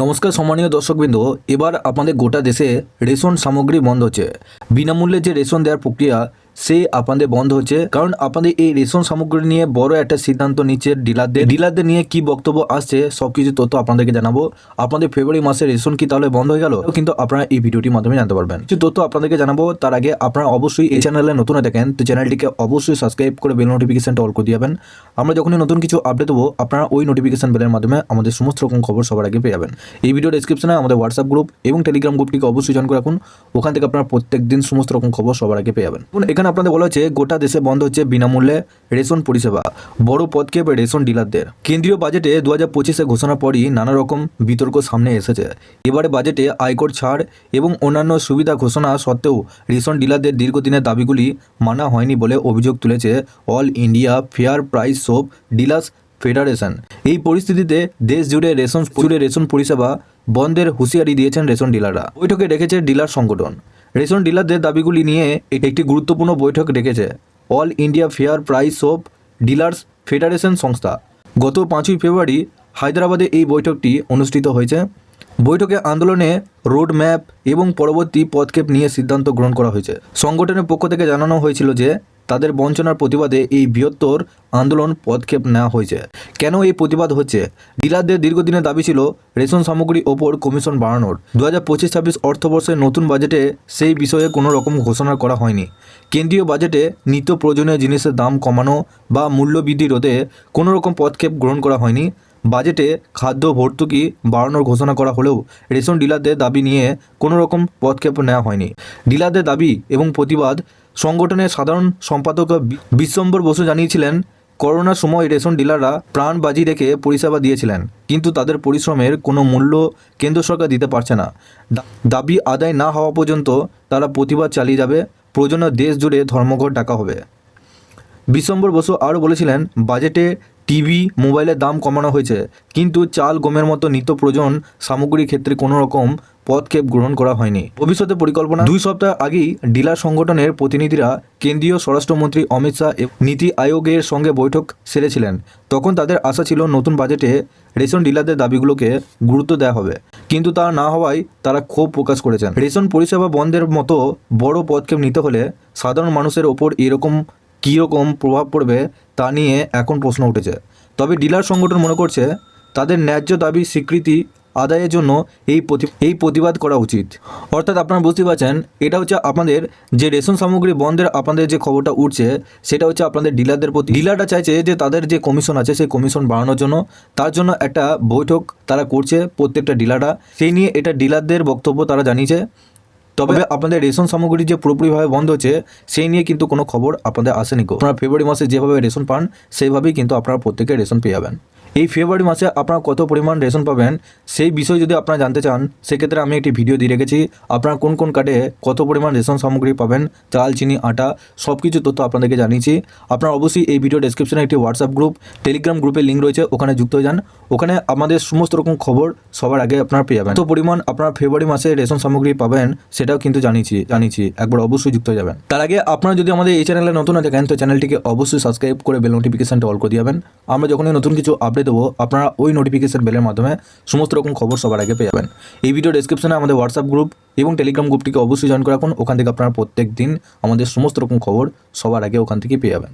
নমস্কার সম্মানীয় দর্শকবৃন্দ। এবার আপনাদের গোটা দেশে রেশন সামগ্রী বন্ধ হচ্ছে। বিনামূল্যে যে রেশন দেওয়ার প্রক্রিয়া সে আপনাদের বন্ধ হচ্ছে, কারণ আপনাদের এই রেশন সামগ্রী নিয়ে বড় একটা সিদ্ধান্ত নিচ্ছে ডিলারদের নিয়ে কি বক্তব্য আসছে সবকিছু তথ্য আপনাদেরকে জানাবো। আপনাদের ফেব্রুয়ারি মাসে রেশন কি তাহলে বন্ধ হয়ে গেল, কিন্তু আপনারা এই ভিডিওটির মাধ্যমে জানতে পারবেন। কিছু তথ্য আপনাদেরকে জানাবো, তার আগে আপনারা অবশ্যই এই চ্যানেলে নতুন দেখেন তো চ্যানেলটিকে অবশ্যই সাবস্ক্রাইব করে বেল নোটিফিকেশনটা অল করে দিবেন। আমরা যখনই নতুন কিছু আপডেট দেবো আপনারা ওই নোটিফিকেশন বেলের মাধ্যমে আমাদের সমস্ত রকম খবর সবার আগে পেয়ে যাবেন। এই ভিডিও ডেসক্রিপশনে আমাদের হোয়াটসঅ্যাপ গ্রুপ এবং টেলিগ্রাম গ্রুপটিকে অবশ্যই জয়েন করে রাখুন। ওখান থেকে আপনারা প্রত্যেক দিন সমস্ত রকম খবর সবার আগে পেয়ে যাবেন। এখানে আপনাদের বলা হচ্ছে গোটা দেশে বন্ধ হচ্ছে বিনামূল্যে রেশন পরিষেবা, বড় পদক্ষেপ রেশন ডিলারদের। কেন্দ্রীয় বাজেটে 2025-এ ঘোষণা পরই নানা রকম বিতর্ক সামনে এসেছে। এবারে বাজেটে আয়কর ছাড় এবং অন্যান্য সুবিধা ঘোষণা সত্ত্বেও রেশন ডিলারদের দীর্ঘদিনের দাবিগুলি মানা হয়নি বলে অভিযোগ তুলেছে all India fair price shop dealers federation. এই পরিস্থিতিতে দেশ জুড়ে রেশন পরিষেবা বন্ধের হুঁশিয়ারি দিয়েছেন রেশন ডিলাররা। বৈঠকে ডেকেছে ডিলার সংগঠন। রেশন ডিলারদের দাবিগুলি নিয়ে একটি গুরুত্বপূর্ণ বৈঠক ডেকেছে all India fair price of dealers federation সংস্থা। গত 5ই ফেব্রুয়ারি হায়দ্রাবাদে এই বৈঠকটি অনুষ্ঠিত হয়েছে। বৈঠকে আন্দোলনে রোড ম্যাপ এবং পরবর্তী পদক্ষেপ নিয়ে সিদ্ধান্ত গ্রহণ করা হয়েছে। সংগঠনের পক্ষ থেকে জানানো হয়েছিল যে তাদের বঞ্চনার প্রতিবাদে এই বৃহত্তর আন্দোলন পদক্ষেপ নেওয়া হয়েছে। কেন এই প্রতিবাদ হচ্ছে? ডিলারদের দীর্ঘদিনের দাবি ছিল রেশন সামগ্রীর ওপর কমিশন বাড়ানোর। 2025-26 অর্থবর্ষের নতুন বাজেটে সেই বিষয়ে কোনো রকম ঘোষণা করা হয়নি। কেন্দ্রীয় বাজেটে নিত্য প্রয়োজনীয় জিনিসের দাম কমানো বা মূল্যবৃদ্ধি রোধে কোনো রকম পদক্ষেপ গ্রহণ করা হয়নি। বাজেটে খাদ্য ভর্তুকি বাড়ানোর ঘোষণা করা হলেও রেশন ডিলারদের দাবি নিয়ে কোনো রকম পদক্ষেপ নেওয়া হয়নি। ডিলারদের দাবি এবং প্রতিবাদ সংগঠনের সাধারণ সম্পাদক বিশ্বম্বর বসু জানিয়েছিলেন, করোনার সময় রেশন ডিলাররা প্রাণ বাজি রেখে পরিষেবা দিয়েছিলেন, কিন্তু তাদের পরিশ্রমের কোনো মূল্য কেন্দ্র সরকার দিতে পারছে না। দাবি আদায় না হওয়া পর্যন্ত তারা প্রতিবাদ চালিয়ে যাবে। প্রয়োজনে দেশ জুড়ে ধর্মঘট ডাকা হবে। বিশ্বম্বর বসু আরও বলেছিলেন, বাজেটে টিভি মোবাইলের দাম কমানো হয়েছে, কিন্তু চাল গমের মতো নিত্য প্রয়োজন সামগ্রীর ক্ষেত্রে কোনো রকম পদক্ষেপ গ্রহণ করা হয়নি। ভবিষ্যতে পরিকল্পনা। 2 সপ্তাহ আগেই ডিলার সংগঠনের প্রতিনিধিরা কেন্দ্রীয় স্বরাষ্ট্রমন্ত্রী অমিত শাহ নীতি আয়োগের সঙ্গে বৈঠক সেরেছিলেন। তখন তাদের আশা ছিল নতুন বাজেটে রেশন ডিলারদের দাবিগুলোকে গুরুত্ব দেওয়া হবে, কিন্তু তা না হওয়ায় তারা ক্ষোভ প্রকাশ করেছেন। রেশন পরিষেবা বন্ধের মতো বড় পদক্ষেপ নিতে হলে সাধারণ মানুষের ওপর কীরকম প্রভাব পড়বে তা নিয়ে এখন প্রশ্ন উঠেছে। তবে ডিলার সংগঠন মনে করছে তাদের ন্যায্য দাবি স্বীকৃতি আদায়ের জন্য এই প্রতিবাদ করা উচিত। অর্থাৎ আপনারা বুঝতে পারছেন, এটা হচ্ছে আপনাদের যে রেশন সামগ্রী বন্ধের আপনাদের যে খবরটা উঠছে সেটা হচ্ছে আপনাদের ডিলারদের প্রতি। ডিলাররা চাইছে যে তাদের যে কমিশন আছে সেই কমিশন বাড়ানোর জন্য, তার জন্য একটা বৈঠক তারা করছে প্রত্যেকটা ডিলাররা। সেই নিয়ে এটা ডিলারদের বক্তব্য তারা জানিয়েছে। তবে আপনাদের রেশন সামগ্রী যে পুরোপুরিভাবে বন্ধ হচ্ছে সেই নিয়ে কিন্তু কোনো খবর আপনাদের আসেনি। আপনারা ফেব্রুয়ারি মাসে যেভাবে রেশন পান সেইভাবেই কিন্তু আপনারা প্রত্যেকে রেশন পেয়ে যাবেন। এই ফেব্রুয়ারি মাসে আপনারা কত পরিমাণ রেশন পাবেন সেই বিষয়ে যদি আপনারা জানতে চান, সেক্ষেত্রে আমি একটি ভিডিও দিয়ে রেখেছি। আপনারা কোন কোন কার্ডে কত পরিমাণ রেশন সামগ্রী পাবেন, চাল, চিনি, আটা সব কিছু তথ্য আপনাদেরকে জানিয়েছি। আপনারা অবশ্যই এই ভিডিও ডেসক্রিপশনে একটি হোয়াটসঅ্যাপ গ্রুপ, টেলিগ্রাম গ্রুপের লিঙ্ক রয়েছে, ওখানে যুক্ত হয়ে যান। ওখানে আমাদের সমস্ত রকম খবর সবার আগে আপনারা পেয়ে যাবেন। কত পরিমাণ আপনারা ফেব্রুয়ারি মাসে রেশন সামগ্রী পাবেন সেটাও কিন্তু জানিয়েছি। একবার অবশ্যই যুক্ত হয়ে যাবেন। তার আগে আপনারা যদি আমাদের এই চ্যানেলে নতুন দেখেন তো চ্যানেলটিকে অবশ্যই সাবস্ক্রাইব করে বেল নোটিফিকেশনটা অল করে দিবেন। আমরা যখনই নতুন কিছু আপডেট দেবো আপনারা ওই নোটিফিকেশন বেলের মাধ্যমে সমস্ত রকম খবর সবার আগে পেয়ে যাবেন। এই ভিডিও ডেসক্রিপশনে আমাদের হোয়াটসঅ্যাপ গ্রুপ এবং টেলিগ্রাম গ্রুপটিকে অবশ্যই জয়েন করে রাখুন। ওখান থেকে আপনারা প্রত্যেক দিন আমাদের সমস্ত রকম খবর সবার আগে ওখান থেকে পেয়ে যাবেন।